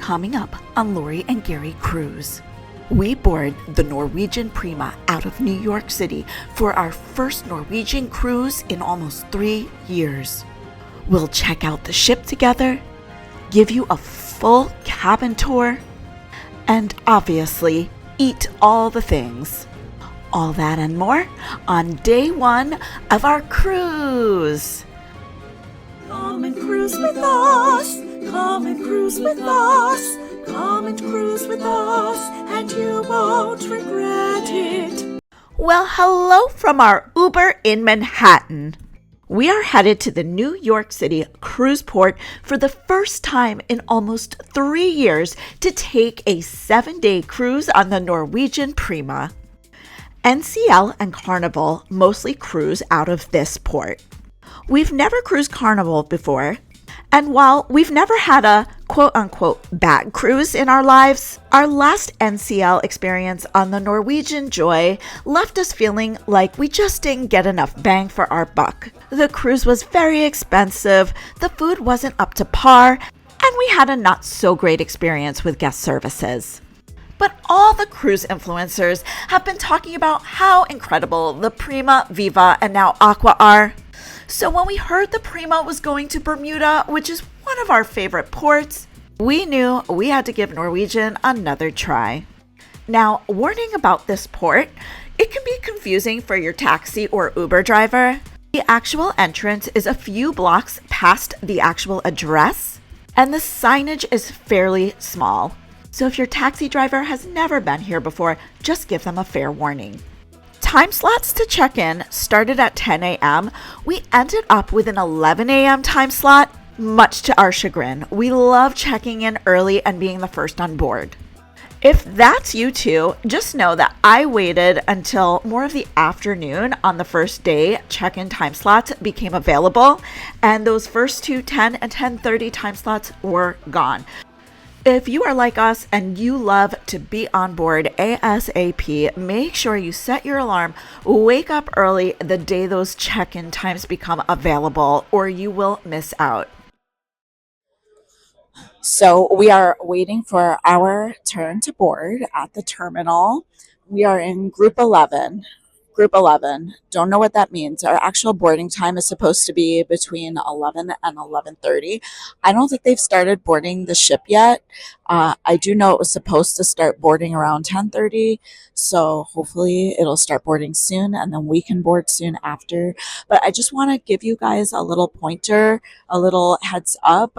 Coming up on Laurie and Gary Cruise. We board the Norwegian Prima out of New York City for our first Norwegian cruise in almost 3 years. We'll check out the ship together, give you a full cabin tour, and obviously eat all the things. All that and more on day 1 of our cruise. Come and cruise with us, come and cruise with us, come and cruise with us, and you won't regret it. Well, hello from our Uber in Manhattan. We are headed to the New York City cruise port for the first time in almost 3 years to take a 7-day cruise on the Norwegian Prima. NCL and Carnival mostly cruise out of this port. We've never cruised Carnival before, and while we've never had a quote-unquote bad cruise in our lives, our last NCL experience on the Norwegian Joy left us feeling like we just didn't get enough bang for our buck. The cruise was very expensive, the food wasn't up to par, and we had a not so great experience with guest services. But all the cruise influencers have been talking about how incredible the Prima, Viva, and now Aqua are. So when we heard the Prima was going to Bermuda, which is one of our favorite ports, we knew we had to give Norwegian another try. Now, warning about this port, it can be confusing for your taxi or Uber driver. The actual entrance is a few blocks past the actual address, and the signage is fairly small. So if your taxi driver has never been here before, just give them a fair warning. Time slots to check in started at 10 a.m. We ended up with an 11 a.m. time slot, much to our chagrin. We love checking in early and being the first on board. If that's you too, just know that I waited until more of the afternoon on the first day check-in time slots became available, and those first two 10 and 10:30 time slots were gone. If you are like us and you love to be on board ASAP, make sure you set your alarm, wake up early the day those check-in times become available, or you will miss out. So we are waiting for our turn to board at the terminal. We are in group 11. Group 11. Don't know what that means. Our actual boarding time is supposed to be between 11 and 11:30. I don't think they've started boarding the ship yet. I do know it was supposed to start boarding around 10:30, so hopefully it'll start boarding soon, and then we can board soon after. But I just want to give you guys a little pointer, a little heads up.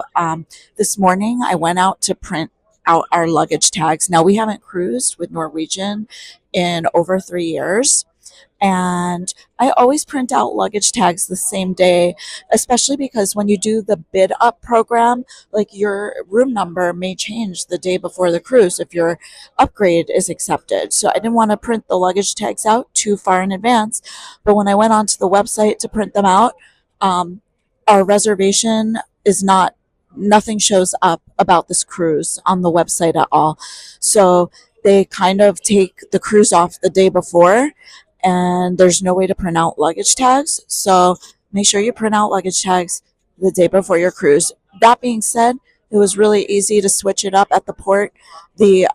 This morning I went out to print out our luggage tags. Now, we haven't cruised with Norwegian in over 3 years. And I always print out luggage tags the same day, especially because when you do the bid up program, like your room number may change the day before the cruise if your upgrade is accepted. So I didn't want to print the luggage tags out too far in advance. But when I went onto the website to print them out, our reservation is nothing shows up about this cruise on the website at all. So they kind of take the cruise off the day before, and there's no way to print out luggage tags. So make sure you print out luggage tags the day before your cruise. That being said, it was really easy to switch it up at the port. The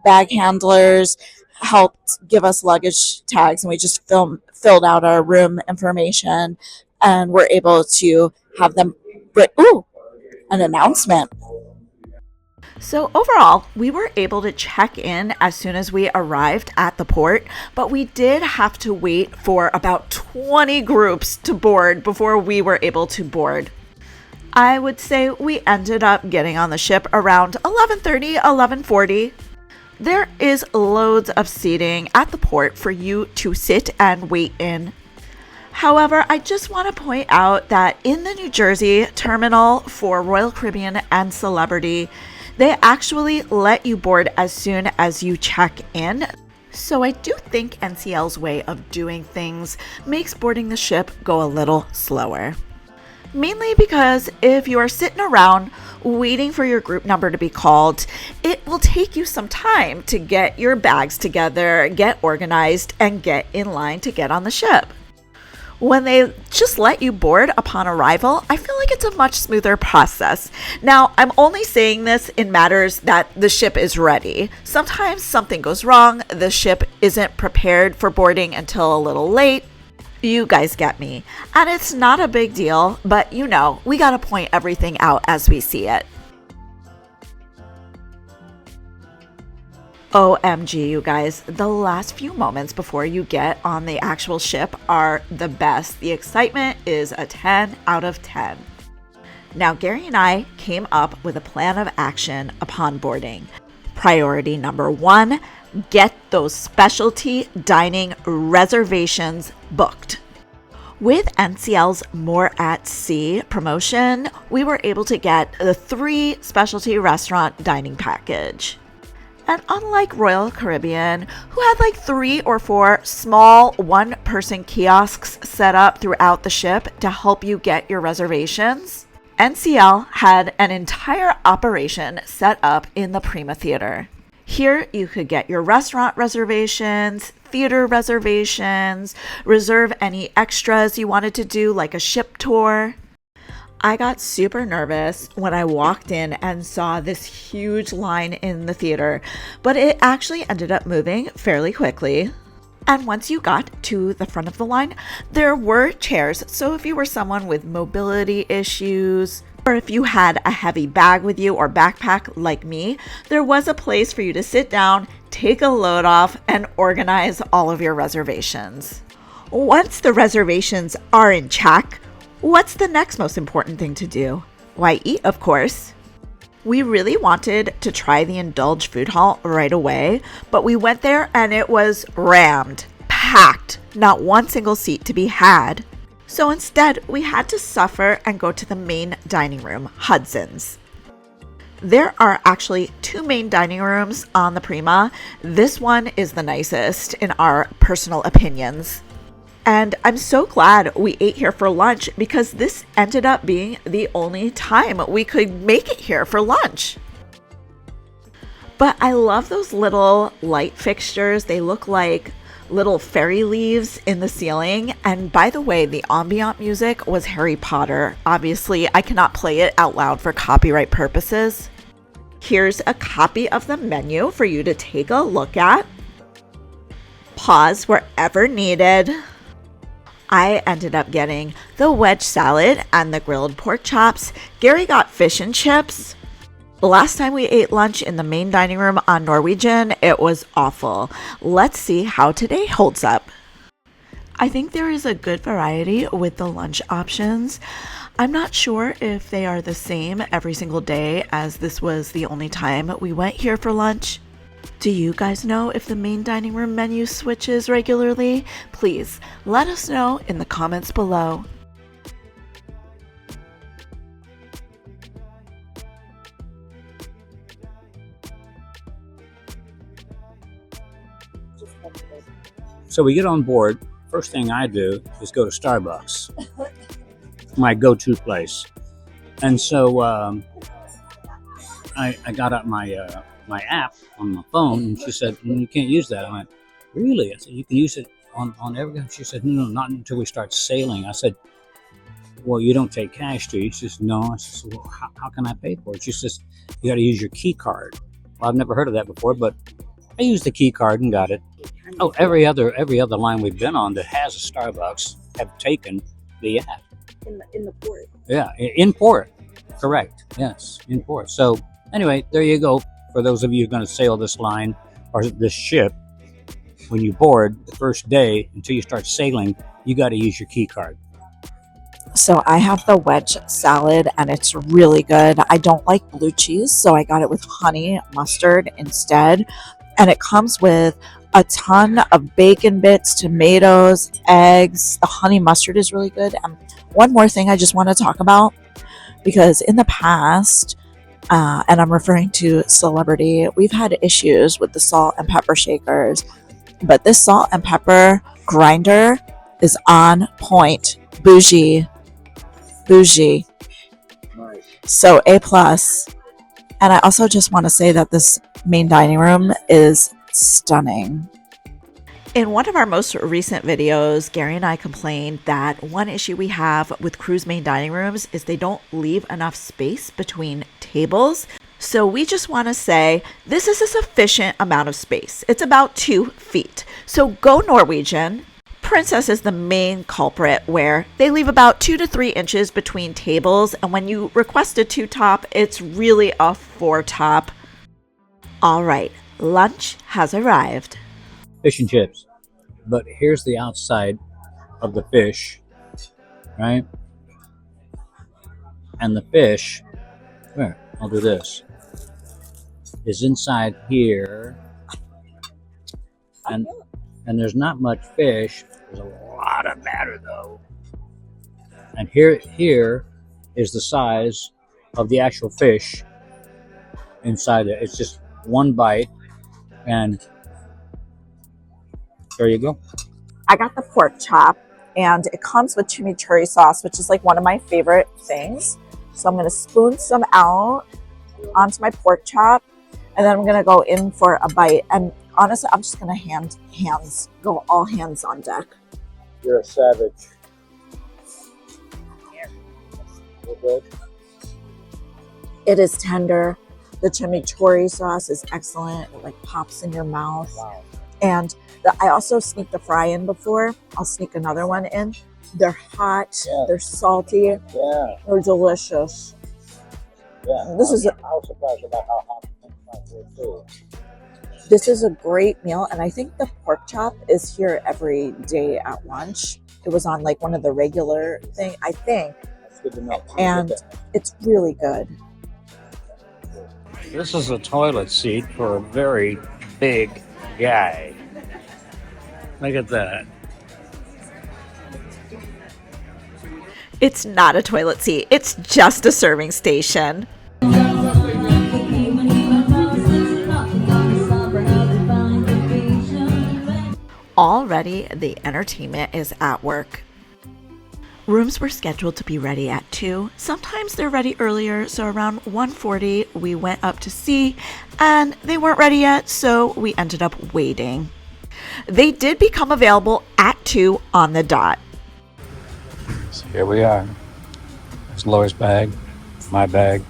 bag handlers helped give us luggage tags, and we just filled out our room information, and we're able to have them an announcement. So overall, we were able to check in as soon as we arrived at the port, but we did have to wait for about 20 groups to board before we were able to board. I would say we ended up getting on the ship around 11:30, 11:40. There is loads of seating at the port for you to sit and wait in. However, I just want to point out that in the New Jersey terminal for Royal Caribbean and Celebrity, they actually let you board as soon as you check in. So I do think NCL's way of doing things makes boarding the ship go a little slower. Mainly because if you are sitting around waiting for your group number to be called, it will take you some time to get your bags together, get organized, and get in line to get on the ship. When they just let you board upon arrival, I feel like it's a much smoother process. Now, I'm only saying this in matters that the ship is ready. Sometimes something goes wrong, the ship isn't prepared for boarding until a little late. You guys get me. And it's not a big deal, but we gotta point everything out as we see it. OMG, you guys, the last few moments before you get on the actual ship are the best. The excitement is a 10 out of 10. Now, Gary and I came up with a plan of action upon boarding. Priority number 1, get those specialty dining reservations booked. With NCL's More at Sea promotion, we were able to get the 3 specialty restaurant dining package. And unlike Royal Caribbean, who had like 3 or 4 small one-person kiosks set up throughout the ship to help you get your reservations, NCL had an entire operation set up in the Prima Theater. Here you could get your restaurant reservations, theater reservations, reserve any extras you wanted to do like a ship tour. I got super nervous when I walked in and saw this huge line in the theater, but it actually ended up moving fairly quickly. And once you got to the front of the line, there were chairs, so if you were someone with mobility issues, or if you had a heavy bag with you or backpack like me, there was a place for you to sit down, take a load off, and organize all of your reservations. Once the reservations are in check, what's the next most important thing to do? Why, eat, of course. We really wanted to try the Indulge food hall right away, but we went there and it was rammed, packed, not one single seat to be had. So instead, we had to suffer and go to the main dining room, Hudson's. There are actually 2 main dining rooms on the Prima. This one is the nicest in our personal opinions. And I'm so glad we ate here for lunch because this ended up being the only time we could make it here for lunch. But I love those little light fixtures. They look like little fairy leaves in the ceiling. And by the way, the ambient music was Harry Potter. Obviously, I cannot play it out loud for copyright purposes. Here's a copy of the menu for you to take a look at. Pause wherever needed. I ended up getting the wedge salad and the grilled pork chops. Gary got fish and chips. The last time we ate lunch in the main dining room on Norwegian, it was awful. Let's see how today holds up. I think there is a good variety with the lunch options. I'm not sure if they are the same every single day, as this was the only time we went here for lunch. Do you guys know if the main dining room menu switches regularly? Please let us know in the comments below. So we get on board. First thing I do is go to Starbucks, my go-to place. And so I got up my app on my phone, and she said, you can't use that. I went, really? I said, you can use it on every. She said, no, not until we start sailing. I said, well, you don't take cash, do you? She says, no. I said, well, how can I pay for it? She says, you got to use your key card. Well, I've never heard of that before, but I used the key card and got it. Oh, every other line we've been on that has a Starbucks have taken the app. In the port. Yeah, in port. Correct. Yes, in port. So anyway, there you go. For those of you who are going to sail this line or this ship, when you board the first day until you start sailing, you got to use your key card. So I have the wedge salad and it's really good. I don't like blue cheese, so I got it with honey mustard instead. And it comes with a ton of bacon bits, tomatoes, eggs. The honey mustard is really good. And one more thing I just want to talk about, because in the past, and I'm referring to Celebrity, we've had issues with the salt and pepper shakers, but this salt and pepper grinder is on point. Bougie. So A+. And I also just want to say that this main dining room is stunning. In one of our most recent videos, Gary and I complained that one issue we have with cruise main dining rooms is they don't leave enough space between tables. So we just want to say this is a sufficient amount of space. It's about 2 feet. So go Norwegian. Princess is the main culprit where they leave about 2 to 3 inches between tables. And when you request a 2-top, it's really a 4-top. All right, lunch has arrived. Fish and chips. But here's the outside of the fish, right? And the fish, here, I'll do this, is inside here. And there's not much fish. There's a lot of batter though. And here is the size of the actual fish inside it. It's just one bite, and there you go. I got the pork chop, and it comes with chimichurri sauce, which is like one of my favorite things. So I'm going to spoon some out onto my pork chop, and then I'm going to go in for a bite. And honestly, I'm just going to go all hands on deck. You're a savage. Good. It is tender. The chimichurri sauce is excellent. It like pops in your mouth. Wow. And I also sneaked a fry in before. I'll sneak another one in. They're hot. Yeah. They're salty. Yeah. They're delicious. Yeah. I was surprised about how hot the fries were too. This is a great meal, and I think the pork chop is here every day at lunch. It was on like one of the regular thing, I think. That's good to know. And it's really good. This is a toilet seat for a very big guy. Look at that. It's not a toilet seat. It's just a serving station. Already, the entertainment is at work. Rooms were scheduled to be ready at 2. Sometimes they're ready earlier, so around 1:40 we went up to see, and they weren't ready yet, so we ended up waiting. They did become available at 2 on the dot. So here we are. There's Laura's bag, my bag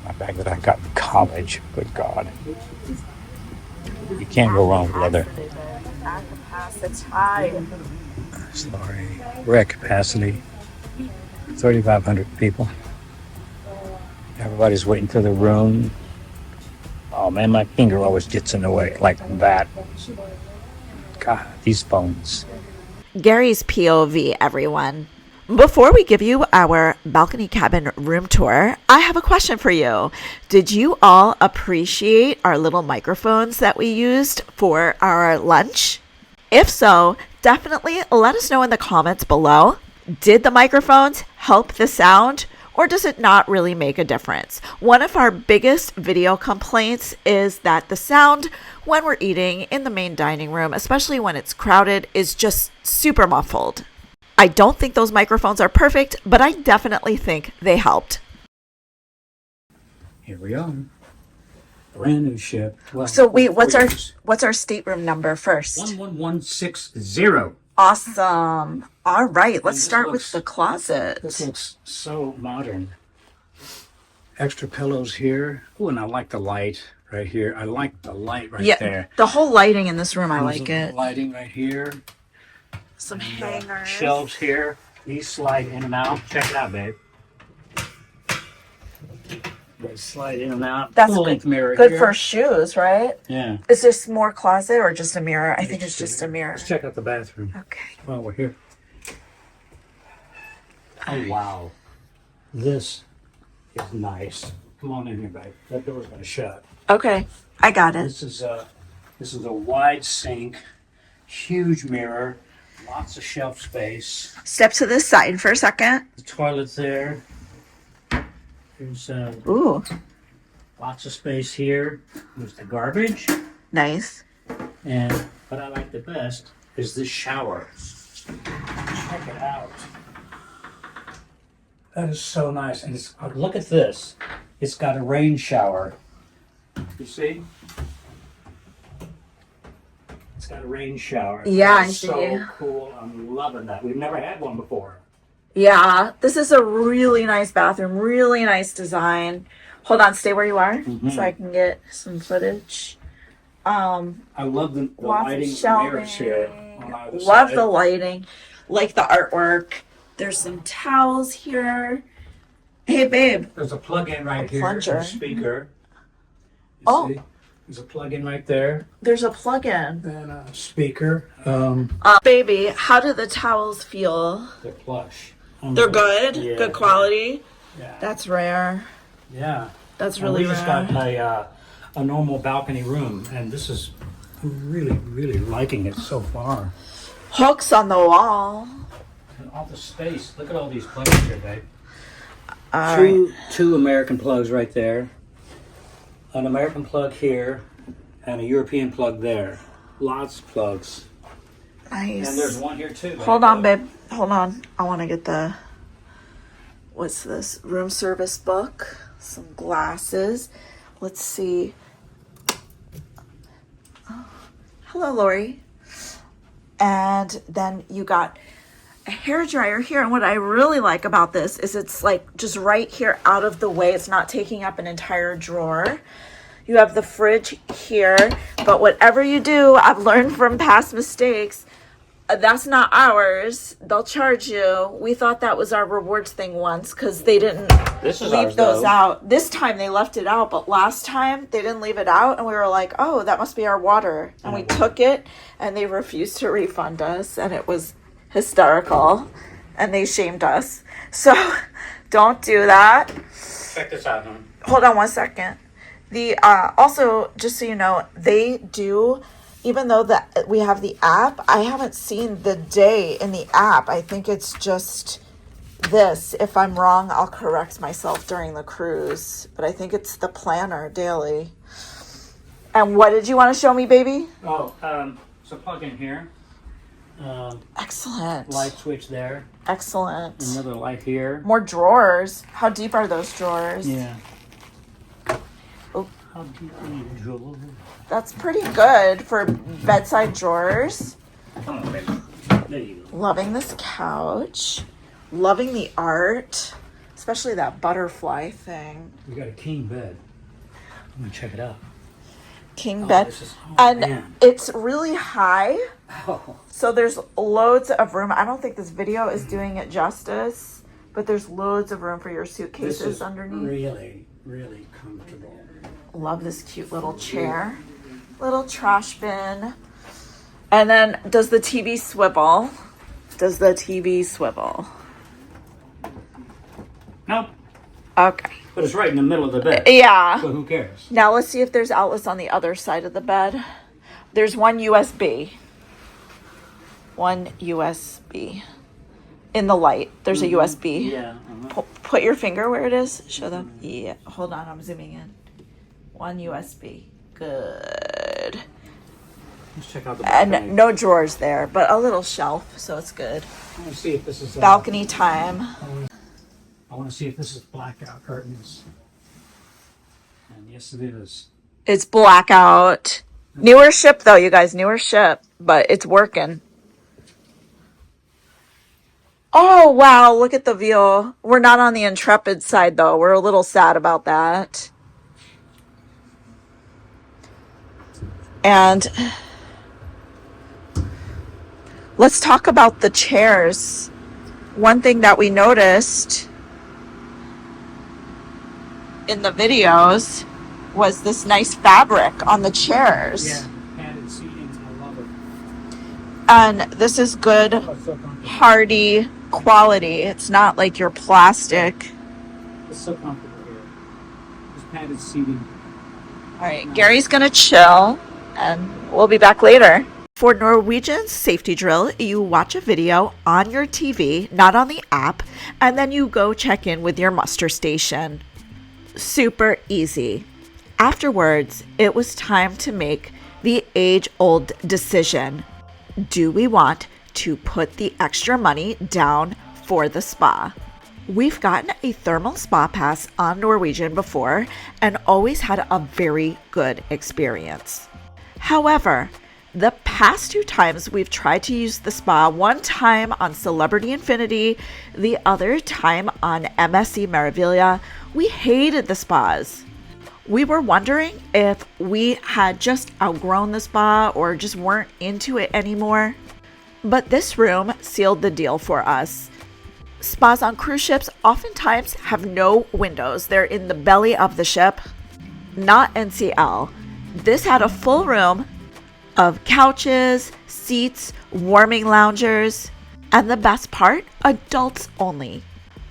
that I got in college. Good God. You can't go wrong with leather. There's Laurie. We're at capacity. 3,500 people. Everybody's waiting for the room. Oh man, my finger always gets in the way like that. God, these phones. Gary's POV, everyone. Before we give you our balcony cabin room tour, I have a question for you. Did you all appreciate our little microphones that we used for our lunch? If so, definitely let us know in the comments below. Did the microphones help the sound, or does it not really make a difference? One of our biggest video complaints is that the sound when we're eating in the main dining room, especially when it's crowded, is just super muffled. I don't think those microphones are perfect, but I definitely think they helped. Here we are. Brand new ship. Well, So wait, what's 4 our years. stateroom number first? 11160. Awesome. All right, let's this start looks- with the closet. This looks so modern. Extra pillows here. Oh, and I like the light right here. I like the light right there. The whole lighting in this room, I There's like a it. Lighting right here. Some hangers. Shelves here. These slide in and out. Check it out, babe. They slide in and out. That's Full-length mirror Good here. for shoes, right? Yeah. Is this more closet or just a mirror? I think it's just a mirror. Let's check out the bathroom Okay. while we're here. Oh, wow. This is nice. Come on in here, babe. That door's going to shut. Okay, I got it. This is a wide sink, huge mirror, lots of shelf space. Step to this side for a second. The toilet's there. There's Ooh, lots of space here. There's the garbage. nice. And what I like the best is this shower. Check it out. That is so nice. And it's, look at this. It's got a rain shower. You see? It's got a rain shower. Yeah, I That's see. so cool. I'm loving that. We've never had one before. Yeah, this is a really nice bathroom, really nice design. Hold on, stay where you are so I can get some footage. I love the Lots of lighting shelving. mirrors here. On either Love side. the lighting, like the artwork. There's some towels here. Hey, babe. There's a plug-in right here. plunger. A speaker. You Oh. see? There's a plug-in right there. There's a plug-in. And a speaker. Baby, how do the towels feel? They're plush. They're good? Yeah. Good quality? Yeah. That's rare. Yeah. That's And really we just rare. got a normal balcony room, and this is I'm really liking it so far. Hooks on the wall. And all the space. Look at all these plugs here, babe. All right. Two American plugs right there. An American plug here, and a European plug there. Lots of plugs. Nice. And there's one here too. Hold on, babe. Hold on. I want to get the, what's this? Room service book. Some glasses. Let's see. Oh. Hello, Laurie. And then you got a hair dryer here. And what I really like about this is it's like just right here out of the way. It's not taking up an entire drawer. You have the fridge here. But whatever you do, I've learned from past mistakes, that's not ours. They'll charge you. We thought that was our rewards thing once because they didn't This is leave ours, those though. out. This time they left it out, but last time they didn't leave it out, and we were like, "Oh, that must be our water." And we took it, and they refused to refund us, and it was hysterical, and they shamed us. So, don't do that. Check this out, hon. Hold on one second. The also, just so you know, they do. Even though that we have the app, I haven't seen the day in the app. I think it's just this. If I'm wrong, I'll correct myself during the cruise. But I think it's the planner daily. And what did you want to show me, baby? Oh, so plug in here. Excellent. Light switch there. Excellent. Another light here. More drawers. How deep are those drawers? Yeah. Oh. How deep are you, Joel? That's pretty good for bedside drawers. Come on, baby. There you go. Loving this couch. Loving the art. Especially that butterfly thing. We got a king bed. I'm gonna check it out. King bed. This is, And man. it's really high. Oh, So there's loads of room. I don't think this video is doing it justice. But there's loads of room for your this suitcases is underneath. really comfortable. Love this cute little chair. Little trash bin. And then, does the TV swivel? Does the TV swivel? Nope. Okay. But it's right in the middle of the bed. Yeah. So who cares? Now let's see if there's outlets on the other side of the bed. There's one USB. One USB. In the light, there's a USB. Yeah. Put your finger where it is. Show them. Yeah. Hold on, I'm zooming in. One USB. Good. Let's check out the balcony. And no drawers there, but a little shelf, so it's good. I want to see if this is Balcony time. I want to see if this is blackout curtains. And yes, it is. It's blackout. Newer ship though, you guys. Newer ship, but it's working. Oh, wow. Look at the view. We're not on the Intrepid side, though. We're a little sad about that. And let's talk about the chairs. One thing that we noticed in the videos was this nice fabric on the chairs. Yeah, padded seating. I love it. And this is good, Oh, it's so comfortable. hardy quality. It's not like your plastic. It's so comfortable here. This padded seating. All right, Gary's gonna chill, and we'll be back later. For Norwegian's safety drill, you watch a video on your TV, not on the app, and then you go check in with your muster station. Super easy. Afterwards, it was time to make the age-old decision. Do we want to put the extra money down for the spa? We've gotten a thermal spa pass on Norwegian before and always had a very good experience. However, The past 2 times we've tried to use the spa, one time on Celebrity Infinity, the other time on MSC Meraviglia, we hated the spas. We were wondering if we had just outgrown the spa or just weren't into it anymore. But this room sealed the deal for us. Spas on cruise ships oftentimes have no windows. They're in the belly of the ship. Not NCL. This had a full room of couches, seats, warming loungers, and the best part, adults only.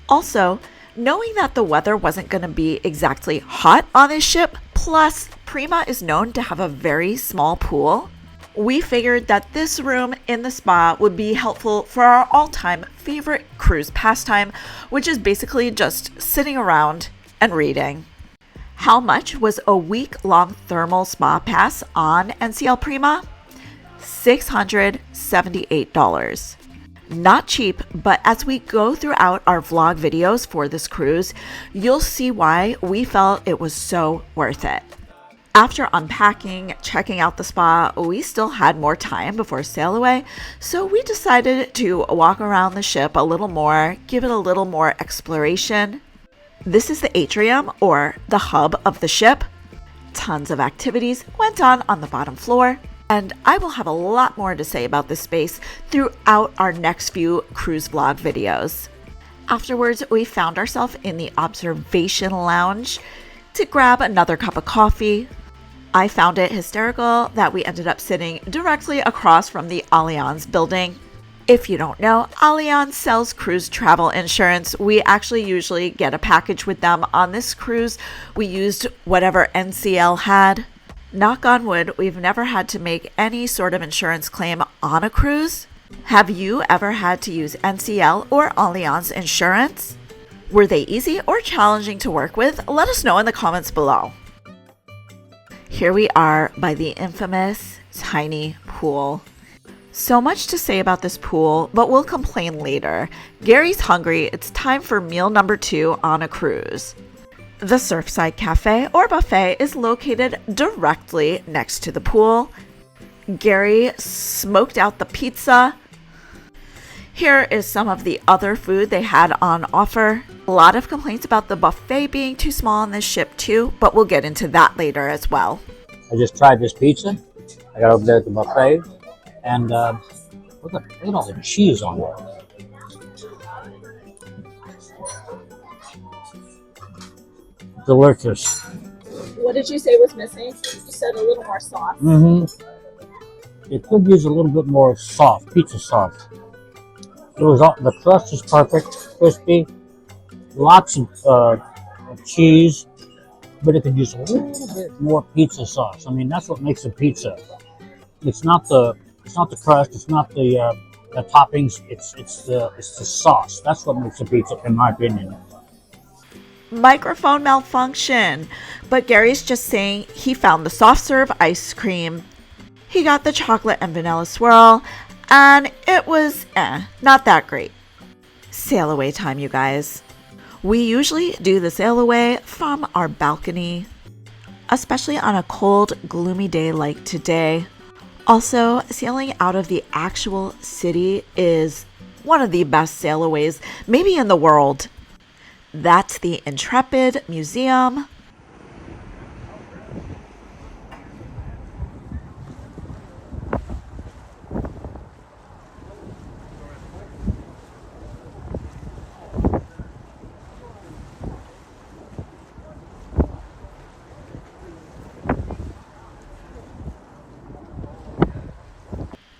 Also, knowing that the weather wasn't going to be exactly hot on this ship, plus Prima is known to have a very small pool, we figured that this room in the spa would be helpful for our all-time favorite cruise pastime, which is basically just sitting around and reading. How much was a week-long thermal spa pass on NCL Prima? $678. Not cheap, but as we go throughout our vlog videos for this cruise, you'll see why we felt it was so worth it. After unpacking, checking out the spa, we still had more time before sail away, so we decided to walk around the ship a little more, give it a little more exploration. This is the atrium, or the hub of the ship. Tons of activities went on the bottom floor, and I will have a lot more to say about this space throughout our next few cruise vlog videos. Afterwards, we found ourselves in the observation lounge to grab another cup of coffee. I found it hysterical that we ended up sitting directly across from the Allianz building. If you don't know, Allianz sells cruise travel insurance. We actually usually get a package with them. On this cruise, we used whatever NCL had. Knock on wood, we've never had to make any sort of insurance claim on a cruise. Have you ever had to use NCL or Allianz insurance? Were they easy or challenging to work with? Let us know in the comments below. Here we are by the infamous tiny pool. So much to say about this pool, but we'll complain later. Gary's hungry. It's time for meal number 2 on a cruise. The Surfside Cafe or buffet is located directly next to the pool. Gary smoked out the pizza. Here is some of the other food they had on offer. A lot of complaints about the buffet being too small on this ship too, but we'll get into that later as well. I just tried this pizza. I got over there at the buffet, and look at all the cheese on there. Delicious. What did you say was missing? You said a little more sauce. It could use a little bit more pizza sauce. It was the crust is perfect, crispy, lots of cheese, but it could use a little bit more pizza sauce. I mean, that's what makes a pizza. It's not the crust. It's not the toppings. It's the sauce. That's what makes a pizza, in my opinion. Microphone malfunction, but Gary's just saying he found the soft serve ice cream. He got the chocolate and vanilla swirl, and it was not that great. Sail away time, you guys. We usually do the sail away from our balcony, especially on a cold, gloomy day like today. Also, sailing out of the actual city is one of the best sail aways, maybe in the world. That's the Intrepid Museum.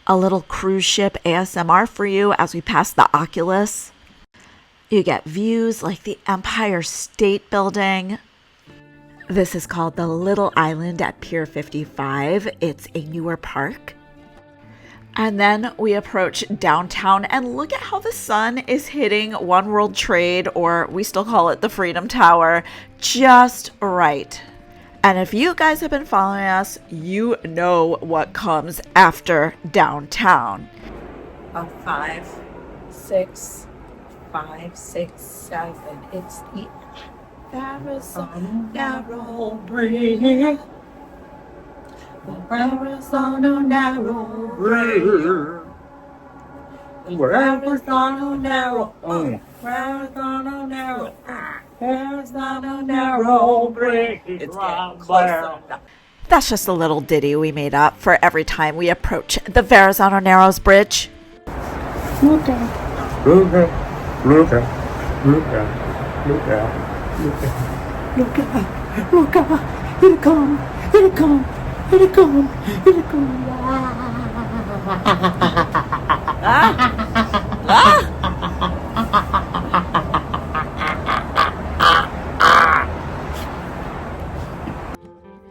A little cruise ship ASMR for you as we pass the Oculus. You get views like the Empire State Building. This is called the Little Island at Pier 55. It's a newer park. And then we approach downtown and look at how the sun is hitting One World Trade, or we still call it the Freedom Tower, just right. And if you guys have been following us, you know what comes after downtown. 5, 6, 5, 6, 7. It's the Arizona Narrow Bridge. Where is on a narrow bridge? Where is on a narrow? Where is on a narrow? Where is on a narrow bridge? It's getting closer. That's just a little ditty we made up for every time we approach the Verrazano Narrows Bridge. Look out. Look out. Look out. Look out. Look out. Look out. Look out. Look out. Here it come. Here it come. Here it come. Here it come.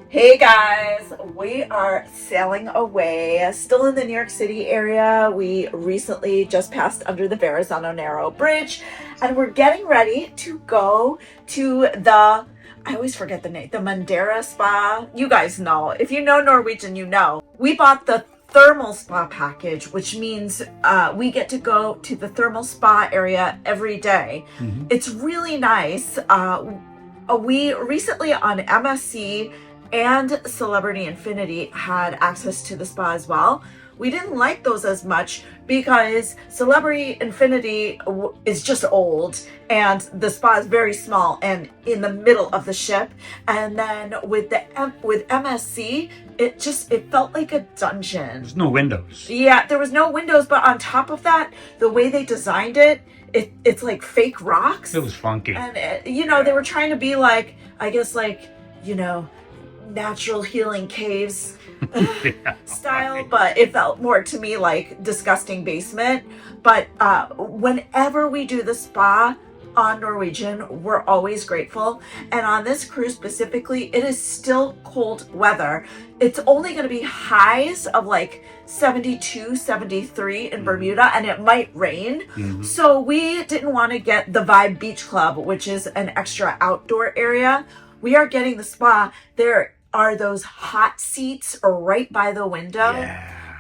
Hey guys, we are sailing away, still in the New York City area. We recently just passed under the Verrazano Narrow Bridge, and we're getting ready to go to I always forget the name, the Madeira Spa. You guys know. If you know Norwegian, you know. We bought the thermal spa package, which means we get to go to the thermal spa area every day. It's really nice. We recently on MSC and Celebrity Infinity had access to the spa as well. We didn't like those as much because Celebrity Infinity is just old and the spa is very small and in the middle of the ship. And then with MSC, it felt like a dungeon. There's no windows. Yeah, there was no windows, but on top of that, the way they designed it's like fake rocks. It was funky. And they were trying to be like, I guess, like, natural healing caves style, but it felt more to me like disgusting basement. But whenever we do the spa on Norwegian, we're always grateful. And on this cruise specifically, it is still cold weather. It's only going to be highs of like 72, 73 in Bermuda, and it might rain. So we didn't want to get the Vibe Beach Club, which is an extra outdoor area. We are getting the spa. There are those hot seats right by the window.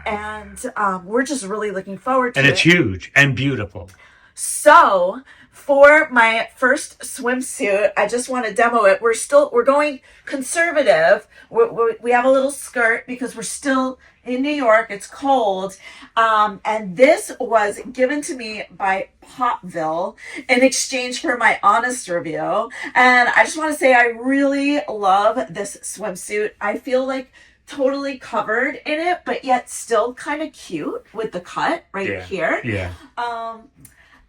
And we're just really looking forward to it. And it's huge and beautiful. So for my first swimsuit, I just want to demo it. We're going conservative. We have a little skirt because we're still in New York. It's cold. And this was given to me by Popville in exchange for my honest review. And I just want to say I really love this swimsuit. I feel like totally covered in it, but yet still kind of cute with the cut here. Yeah.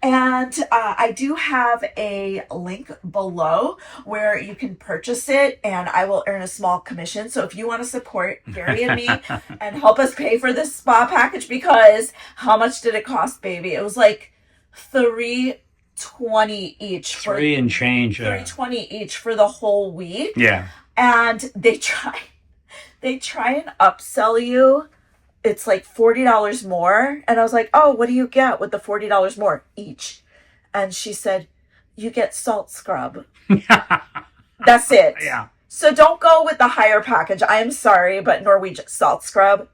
And I do have a link below where you can purchase it, and I will earn a small commission. So if you want to support Gary and me and help us pay for this spa package, because how much did it cost, baby? It was like $320 each. Three and change. $320 each for the whole week. Yeah. And they try and upsell you. It's like $40 more. And I was like, oh, what do you get with the $40 more each? And she said, you get salt scrub. That's it. Yeah. So don't go with the higher package. I am sorry, but Norwegian salt scrub,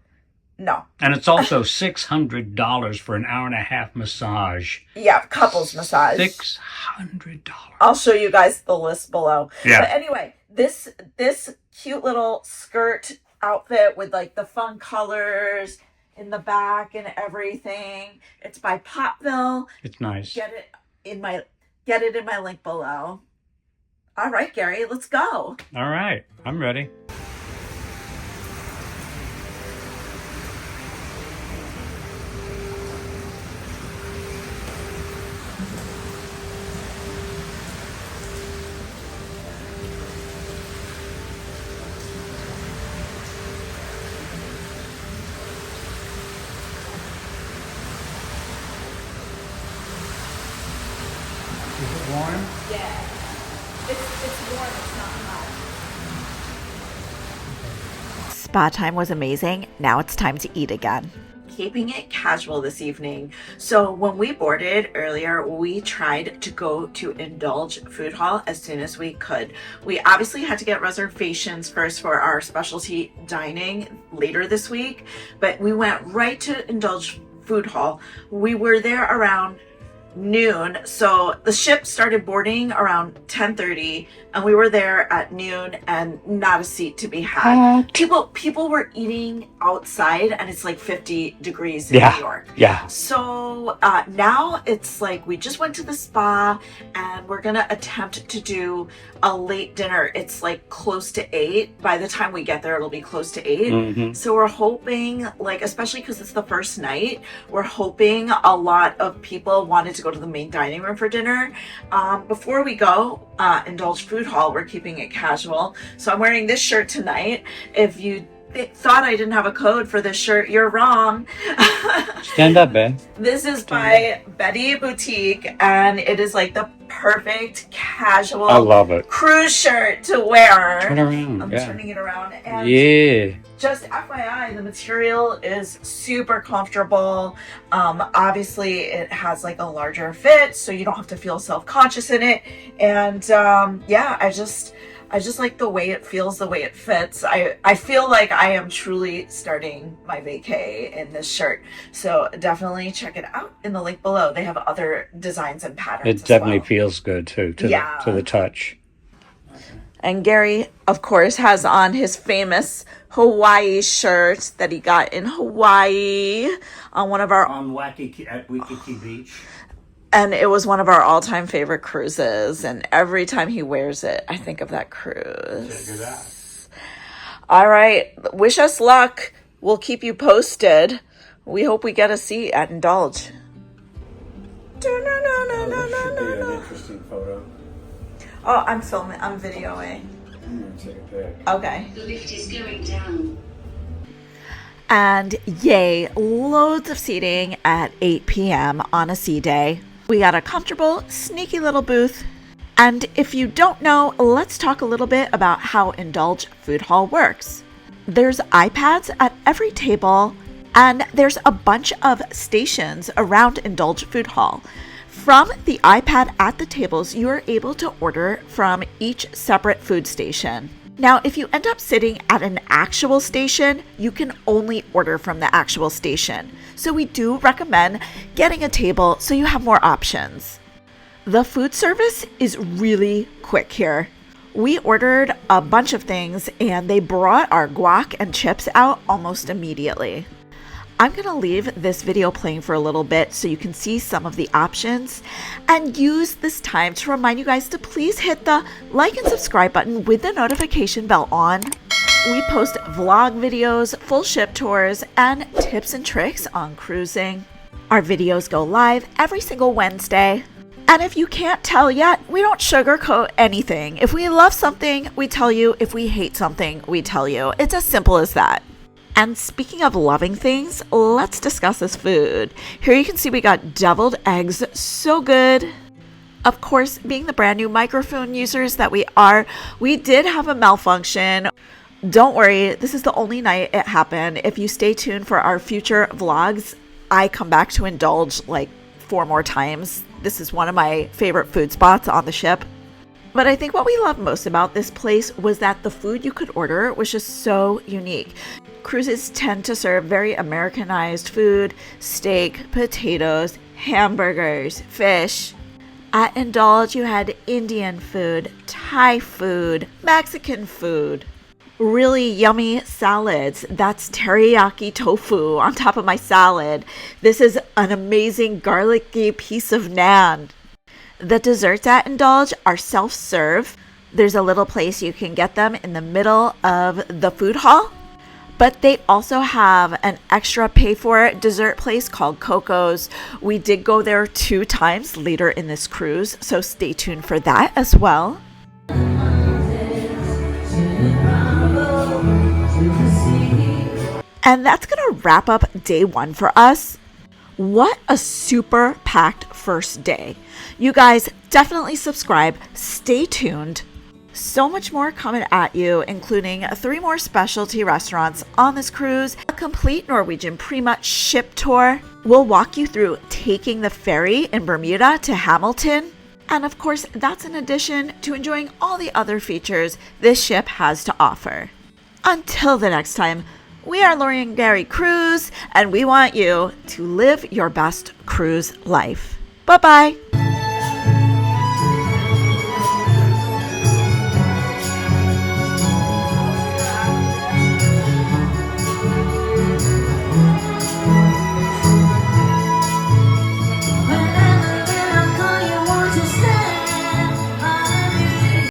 no. And it's also $600 for an hour and a half massage. Yeah, couples massage. $600. I'll show you guys the list below. Yeah. But anyway, this cute little skirt outfit with like the fun colors in the back and everything. It's by Popville. It's nice. Get it in my link below. All right, Gary, let's go. All right, I'm ready. Is it warm? Yeah. It's warm, it's not hot. Spa time was amazing. Now it's time to eat again. Keeping it casual this evening. So when we boarded earlier, we tried to go to Indulge Food Hall as soon as we could. We obviously had to get reservations first for our specialty dining later this week, but we went right to Indulge Food Hall. We were there around noon. So the ship started boarding around 10:30, and we were there at noon, and not a seat to be had. People were eating outside, and it's like 50 degrees in New York. Yeah. So now it's like we just went to the spa, and we're gonna attempt to do a late dinner. It's like close to 8. By the time we get there, it'll be close to 8. Mm-hmm. So we're hoping, like, especially because it's the first night, we're hoping a lot of people wanted to go to the main dining room for dinner. Before we go, Indulge Food Hall, we're keeping it casual. So I'm wearing this shirt tonight. If you thought I didn't have a code for this shirt, you're wrong. Stand up, babe. This is by Betty Boutique, and it is like the perfect casual I love it. cruise shirt to wear. Turn around. I'm turning it around. And Yeah. just FYI, the material is super comfortable. Obviously, it has like a larger fit, so you don't have to feel self-conscious in it. And yeah, I just like the way it feels, the way it fits. I feel like I am truly starting my vacay in this shirt. So definitely check it out in the link below. They have other designs and patterns. It definitely feels good too, to the touch. And Gary, of course, has on his famous Hawaii shirt that he got in Hawaii on one of our On Waikiki Beach. and it was one of our all-time favorite cruises, and every time he wears it, I think of that cruise. All right, wish us luck. We'll keep you posted. We hope we get a seat at Indulge. This should be an interesting photo. Oh, I'm videoing. I'm gonna take a pic. Okay. The lift is going down. And yay, loads of seating at 8 p.m. on a sea day. We got a comfortable, sneaky little booth. And if you don't know, let's talk a little bit about how Indulge Food Hall works. There's iPads at every table, and there's a bunch of stations around Indulge Food Hall. From the iPad at the tables, you are able to order from each separate food station. Now, if you end up sitting at an actual station, you can only order from the actual station. So we do recommend getting a table so you have more options. The food service is really quick here. We ordered a bunch of things and they brought our guac and chips out almost immediately. I'm going to leave this video playing for a little bit so you can see some of the options and use this time to remind you guys to please hit the like and subscribe button with the notification bell on. We post vlog videos, full ship tours, and tips and tricks on cruising. Our videos go live every single Wednesday. And if you can't tell yet, we don't sugarcoat anything. If we love something, we tell you. If we hate something, we tell you. It's as simple as that. And speaking of loving things, let's discuss this food. Here you can see we got deviled eggs, so good. Of course, being the brand new microphone users that we are, we did have a malfunction. Don't worry, this is the only night it happened. If you stay tuned for our future vlogs, I come back to Indulge like 4 more times. This is one of my favorite food spots on the ship. But I think what we loved most about this place was that the food you could order was just so unique. Cruises tend to serve very Americanized food, steak, potatoes, hamburgers, fish. At Indulge, you had Indian food, Thai food, Mexican food, really yummy salads. That's teriyaki tofu on top of my salad. This is an amazing garlicky piece of naan. The desserts at Indulge are self-serve. There's a little place you can get them in the middle of the food hall. But they also have an extra pay-for dessert place called Coco's. We did go there 2 times later in this cruise, so stay tuned for that as well. And that's going to wrap up day 1 for us. What a super packed first day. You guys definitely subscribe, stay tuned. So much more coming at you, including 3 more specialty restaurants on this cruise, a complete Norwegian Prima ship tour. We'll walk you through taking the ferry in Bermuda to Hamilton. And of course, that's in addition to enjoying all the other features this ship has to offer. Until the next time, we are Laurie and Gary Cruise, and we want you to live your best cruise life. Bye bye.